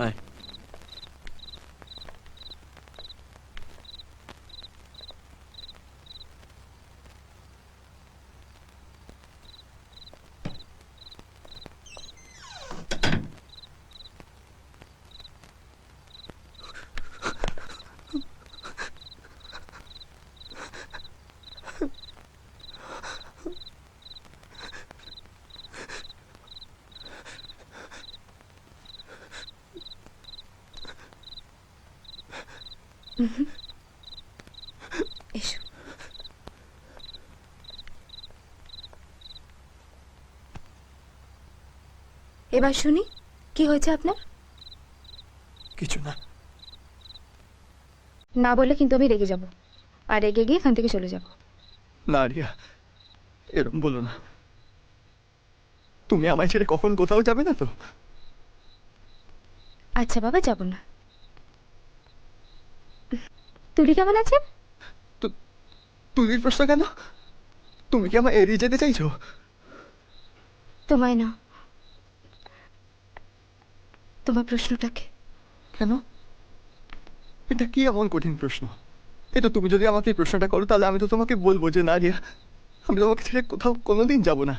আয়। এসো। এবার শুনি, কি হয়েছে আপনার? কিছু না। না বললে কিন্তু আমি রেগে যাব, আর রেগে গিয়ে এখান থেকে চলে যাব। না রিয়া, এরম বলো না। তুমি আমায় ছেড়ে কখন কোথাও যাবে না তো? আচ্ছা বাবা, যাব না। তুলি কেমন আছেন? তুলির প্রশ্ন কেন? তুমি কি আমায় এড়িয়ে যেতে চাইছো? তোমায় না, তোমার প্রশ্নটাকে। কেন? এটা কি এমন কঠিন প্রশ্ন? এটা তুমি যদি আমাকে এই প্রশ্নটা করো তাহলে আমি তো তোমাকে বলবো যে না রিয়া, আমি তোমাকে ছেড়ে কোথাও কোনোদিন যাব না।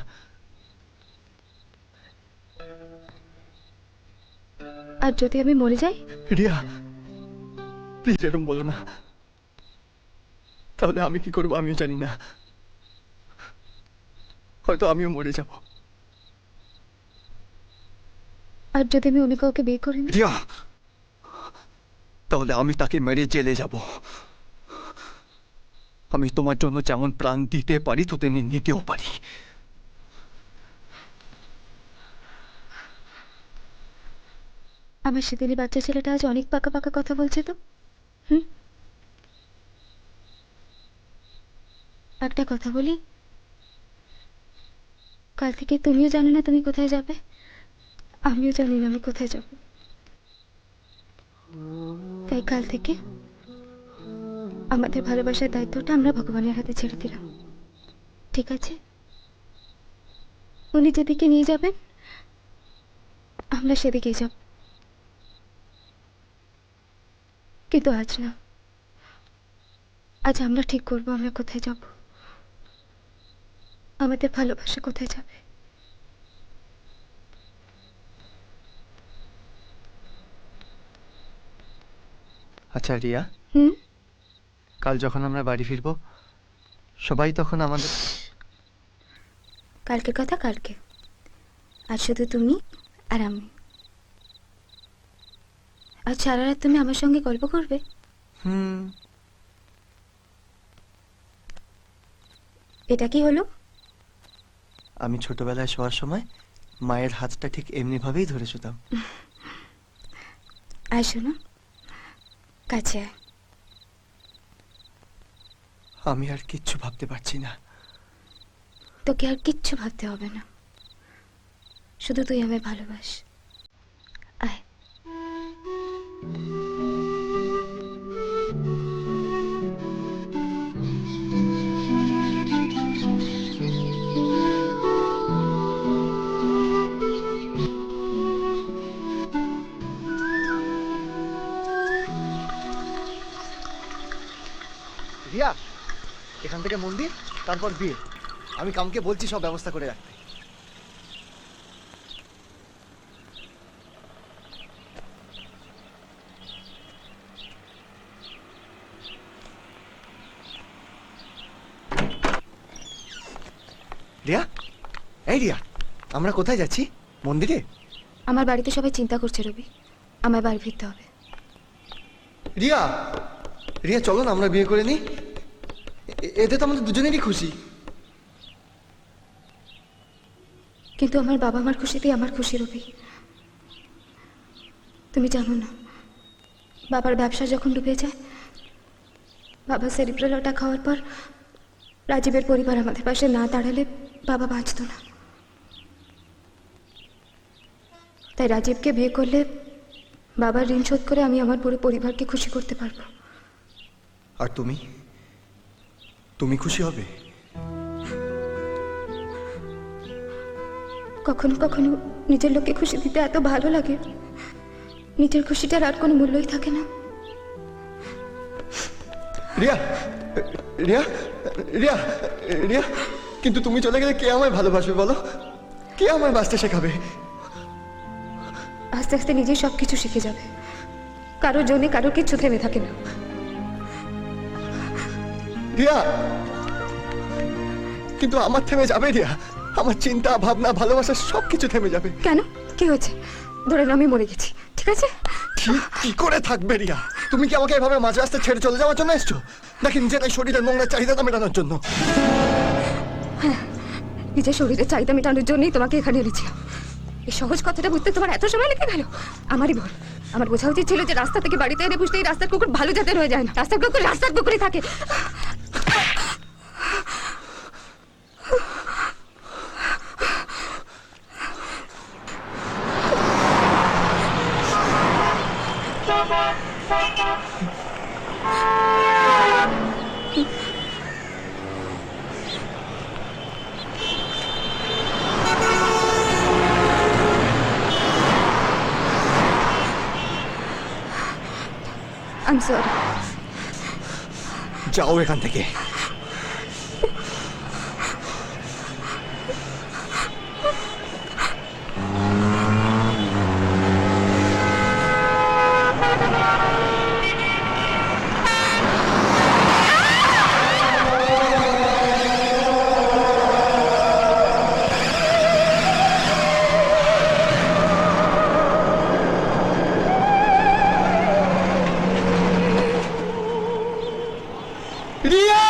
আর যদি আমি মরে যাই? রিয়া প্লিজ এরকম বলো না। তাহলে আমি কি করবো আমিও জানি না। হয়তো আমিও মরে যাব। আর যদি আমি অন্য কাউকে বিয়ে করি না? রিয়া, তাহলে আমি তাকে মেরে জেলে যাব। আমি তোমার জন্য যেমন প্রাণ দিতে পারি তো তেমনি নিতেও পারি। আমার সেদিনের বাচ্চা ছেলেটা আজ অনেক পাকা পাকা কথা বলছে তো। হুম, একটা কথা বলি, কাল থেকে তুমিও জানো না তুমি কোথায় যাবে, আমিও জানি না আমি কোথায় যাব। তাই কাল থেকে আমাদের ভালোবাসার দায়িত্বটা আমরা ভগবানের হাতে ছেড়ে দিলাম, ঠিক আছে? উনি যেদিকে নিয়ে যাবেন আমরা সেদিকেই যাব, কিন্তু আজ না। আজ আমরা ঠিক করবো আমরা কোথায় যাব, আমাদের ভালোবাসা কোথায় যাবে। আচ্ছা রিয়া, হুম। কাল যখন আমরা বাড়ি ফিরবো সবাই তখন আমাদের। কালকের কথা কালকে, আজ শুধু তুমি আর আমি। আজ সারা রাত তুমি আমার সঙ্গে গল্প করবে। হুম। এটা কি হলো? আমি ছোটবেলায় শোয়ার সময় মায়ের হাতটা ঠিক এমনি ভাবেই ধরে শুতাম। আয় শোনো, কাছে আয়। আমি আর কিচ্ছু ভাবতে পারছি না। তোকে আর কিচ্ছু ভাবতে হবে না, শুধু তুই আমায় ভালোবাস। আয়। রিয়া, এখান থেকে মন্দির, তারপর বিয়ে। আমি কামকে বলছি সব ব্যবস্থা করে রাখতে। রিয়া, এই রিয়া, আমরা কোথায় যাচ্ছি? মন্দিরে? আমার বাড়িতে সবাই চিন্তা করছে রবি, আমার বাড়ি ফিরতে হবে। রিয়া, রিয়া চলো না আমরা বিয়ে করে নিই। এতে তো আমাদের দুজনেরই খুশি। কিন্তু আমার বাবা মার খুশিতেই আমার খুশি রবি। তুমি জানো না, বাবার ব্যবসা যখন ডুবে যায়, বাবা সেরিব্রাল অ্যাটাক খাওয়ার পর রাজীবের পরিবার আমাদের পাশে না দাঁড়ালে বাবা বাঁচত না। তাই রাজীবকে বিয়ে করলে বাবার ঋণ শোধ করে আমি আমার পুরো পরিবারকে খুশি করতে পারবো। আর তুমি, তুমি খুশি হবে? কখনো কখনো নিজের লোককে খুশি দিতে এত ভালো লাগে, নিজের খুশিটার আর কোনো মূল্যই থাকে না। রিয়া, রিয়া, রিয়া, রিয়া, কিন্তু তুমি চলে গেলে কে আমায় ভালোবাসবে বলো? কে আমায় বাঁচতে শেখাবে? আস্তে আস্তে নিজেই সব কিছু শিখে যাবে। কারোর জন্যে কারোর কিচ্ছু থেমে থাকে না। রিয়া, কিন্তু আমার থেমে যাবে রিয়া। আমার চিন্তা, ভাবনা, ভালোবাসা সব কিছু থেমে যাবে। কেন? কি হয়েছে? ধরে নাও আমি মরে গেছি, ঠিক আছে? ঠিক কি করে থাকবে রিয়া? তুমি কি আমাকে এভাবে মাঝ রাস্তায় ছেড়ে চলে যাওয়ার জন্য এসছো, নাকি নিজের এই শরীরের নোংরা চাহিদাটা মেটানোর জন্য? নিজের শরীরের চাহিদা মেটানোর জন্যই তোমাকে এখানে এনেছিলাম। এই সহজ কথাটা বুঝতে তোমার এত সময় লেগে গেল? আমারই ভুল। আমার বোঝা উচিত ছিল যে রাস্তা থেকে বাড়িতে এনে বুঝতে এই রাস্তার কুকুর ভালো জাতের হয়ে যায় না। রাস্তার কুকুর রাস্তার কুকুরই থাকে। I'm sorry. যাও এখান থেকে। রিয়া!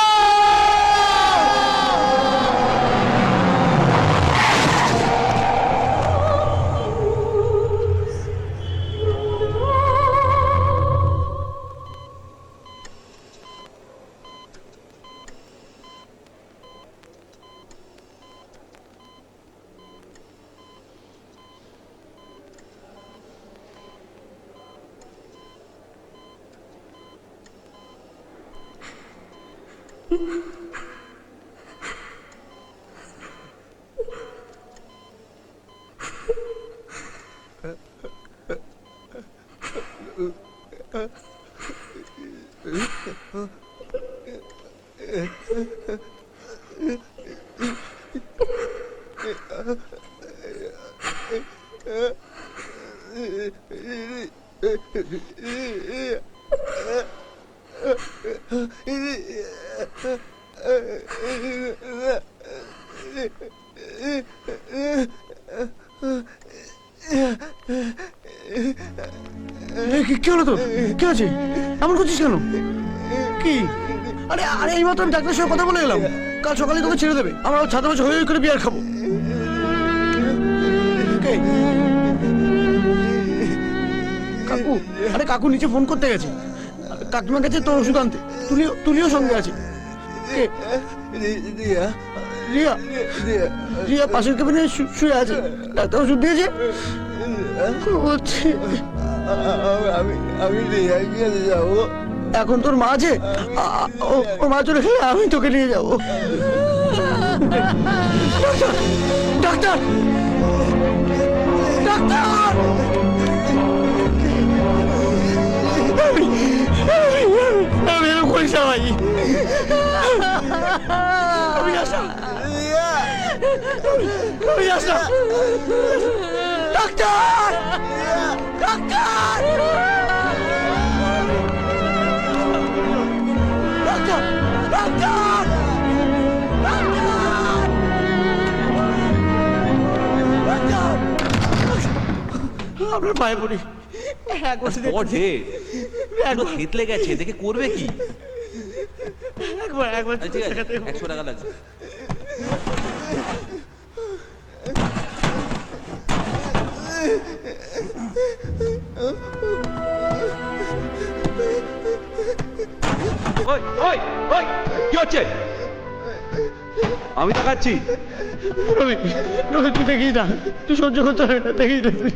কি হলো তোর? কি আছে? এমন করছিস কেন? কি? আরে আরে এই মাত্র আমি ডাক্তারের সঙ্গে কথা বলে এলাম। কাল সকালে তোকে ছেড়ে দেবে। আমরা ছাতা মাছ হয়ে করে বিয়ার খাবো। কে? কাকু। আরে কাকু নিচে ফোন করতে গেছে। কাকিমার কাছে তোর ওষুধ আনতে। তুলিও সঙ্গে আছে। কে? রিয়া, রিয়া। রিয়া পাশের কেবিনে শুয়ে আছে। ডাক্তার ওষুধ দিয়েছে। হচ্ছে আমি রিয়া গিয়ে যাবো। এখন তোর মা আছে, ও মা চলে গেলে আমি তোকে নিয়ে যাবো। Doctor, doctor, doctor! আমি এরকম করিস না ভাই। আমি আসা, আমি আসা। Doctor, doctor! Doctor! Doctor! Doctor! আপনার পায়ে পড়ি। একবার থেতলে গেছে, দেখে করবে কি? একবার ঠিক আছে, 100 টাকা লাগবে। ওই ওই ওই কি হচ্ছে? আমি দেখাচ্ছি। রবি, তুই দেখিস না, তুই সহ্য করতে হবে না, দেখিস না তুই।